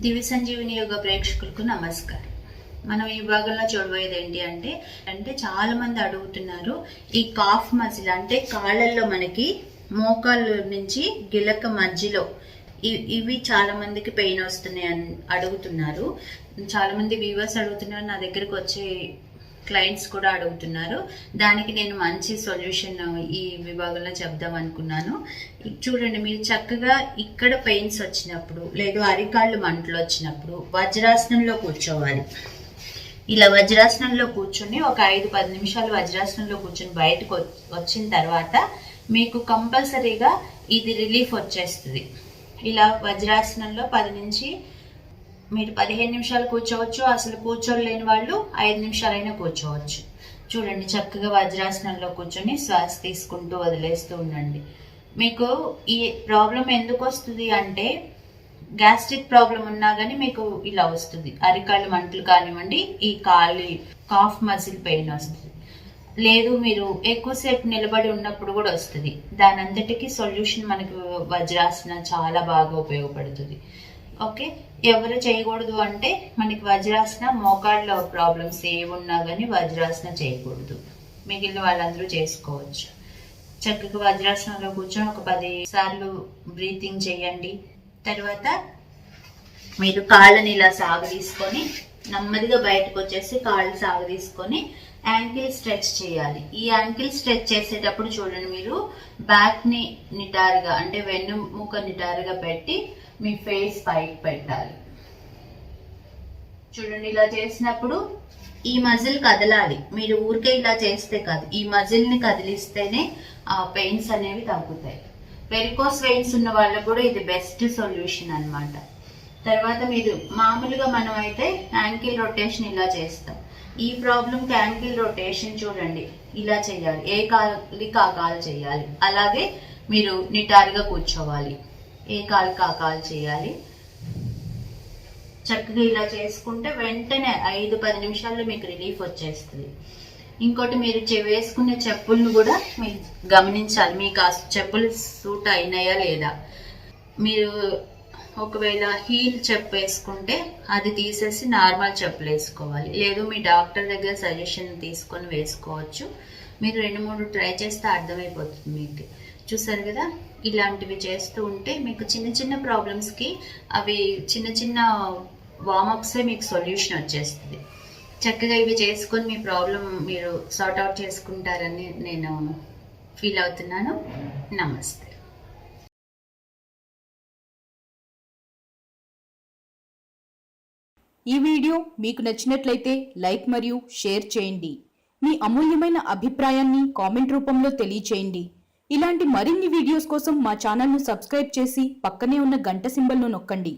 దివ్య సంజీవిని యోగ ప్రేక్షకులకు నమస్కారం. మనం ఈ భాగంలో చూడబోయేది ఏంటి అంటే చాలా మంది అడుగుతున్నారు, ఈ కాఫ్ మజిల్ అంటే కాళ్ళల్లో మనకి మోకాళ్ళ నుంచి గిలక మధ్యలో ఇవి చాలా మందికి పెయిన్ వస్తున్నాయి అని అడుగుతున్నారు. చాలా మంది వ్యూవర్స్ అడుగుతున్నారు, నా దగ్గరకు వచ్చే క్లయింట్స్ కూడా అడుగుతున్నారు. దానికి నేను మంచి సొల్యూషన్ ఈ విభాగంలో చెప్దాం అనుకున్నాను. చూడండి, మీరు చక్కగా ఇక్కడ పెయిన్స్ వచ్చినప్పుడు లేదు అరికాళ్ళు మంటలు వచ్చినప్పుడు వజ్రాసనంలో కూర్చోవాలి. ఇలా వజ్రాసనంలో కూర్చొని ఒక 5-10 నిమిషాలు వజ్రాసనంలో కూర్చొని బయటకు వచ్చిన తర్వాత మీకు కంపల్సరీగా ఇది రిలీఫ్ వచ్చేస్తుంది. ఇలా వజ్రాసనంలో 10 నుంచి మీరు 15 నిమిషాలు కూర్చోవచ్చు. అసలు కూర్చోలేని వాళ్ళు 5 నిమిషాలైనా కూర్చోవచ్చు. చూడండి, చక్కగా వజ్రాసనంలో కూర్చొని శ్వాస తీసుకుంటూ వదిలేస్తూ ఉండండి. మీకు ఈ ప్రాబ్లం ఎందుకు వస్తుంది అంటే, గ్యాస్ట్రిక్ ప్రాబ్లం ఉన్నా కానీ మీకు ఇలా వస్తుంది. అరికాళ్ళు మంటలు కానివ్వండి, ఈ కాఫ్ మజిల్ పెయిన్ వస్తుంది. లేదు మీరు ఎక్కువసేపు నిలబడి ఉన్నప్పుడు కూడా వస్తుంది. దాని అంతటికి సొల్యూషన్ మనకు వజ్రాసన చాలా బాగా ఉపయోగపడుతుంది. ఓకే, ఎవరు చేయకూడదు అంటే, మనకి వజ్రాసన మోకాళ్ళ ప్రాబ్లమ్స్ ఏమున్నా కానీ వజ్రాసన చేయకూడదు. మిగిలిన వాళ్ళందరూ చేసుకోవచ్చు. చక్కగా వజ్రాసనంలో కూర్చొని ఒక 10 సార్లు బ్రీతింగ్ చేయండి. తర్వాత మీరు కాళ్ళని ఇలా సాగదీసుకొని నెమ్మదిగా బయటకు వచ్చేసి కాళ్ళు సాగదీసుకొని యాంకిల్ స్ట్రెచ్ చేయాలి. ఈ యాంకిల్ స్ట్రెచ్ చేసేటప్పుడు చూడండి, మీరు బ్యాక్ ని నిటారుగా అంటే వెన్నుముక నిటారుగా పెట్టి మీ ఫేస్ పైకి పెట్టాలి. చూడండి, ఇలా చేసినప్పుడు ఈ మజిల్ కదలాలి. మీరు ఊరికే ఇలా చేస్తే కాదు, ఈ మజిల్ ని కదిలిస్తేనే ఆ పెయిన్స్ అనేవి తగ్గుతాయి. వెరికోస్ వెయిన్స్ ఉన్న వాళ్ళకు కూడా ఇది బెస్ట్ సొల్యూషన్ అన్నమాట. తర్వాత మీరు మామూలుగా మనం అయితే యాంకిల్ రొటేషన్ ఇలా చేస్తాం. ఈ ప్రాబ్లంకి యాంకిల్ రొటేషన్ చూడండి, ఇలా చేయాలి. ఏ కాలుకి ఆ కాలు చేయాలి. అలాగే మీరు నిటారుగా కూర్చోవాలి. ఏ కాలుకి ఆ కాలు చేయాలి. చక్కగా ఇలా చేసుకుంటే వెంటనే 5-10 నిమిషాల్లో మీకు రిలీఫ్ వచ్చేస్తుంది. ఇంకోటి, మీరు వేసుకునే చెప్పులను కూడా మీరు గమనించాలి. మీకు ఆ చెప్పులు సూట్ అయినాయా లేదా. మీరు ఒకవేళ హీల్ చెప్పు వేసుకుంటే అది తీసేసి నార్మల్ చెప్పులు వేసుకోవాలి. లేదు మీ డాక్టర్ దగ్గర సజెషన్ తీసుకొని వేసుకోవచ్చు. మీరు 2-3 ట్రై చేస్తే అర్థమైపోతుంది మీకు. చూసారు కదా, ఇలాంటివి చేస్తూ ఉంటే మీకు చిన్న చిన్న ప్రాబ్లమ్స్కి అవి చిన్న చిన్న వార్మప్సే మీకు సొల్యూషన్ వచ్చేస్తుంది. చక్కగా ఇవి చేసుకొని మీ ప్రాబ్లం మీరు సార్ట్ అవుట్ చేసుకుంటారని నేను ఫీల్ అవుతున్నాను. నమస్తే. ఈ వీడియో మీకు నచ్చినట్లయితే లైక్ మరియు షేర్ చేయండి. మీ అమూల్యమైన అభిప్రాయాన్ని కామెంట్ రూపంలో తెలియచేయండి. ఇలాంటి మరిన్ని వీడియోస్ కోసం మా ఛానల్ను సబ్స్క్రైబ్ చేసి పక్కనే ఉన్న గంట సింబల్ను నొక్కండి.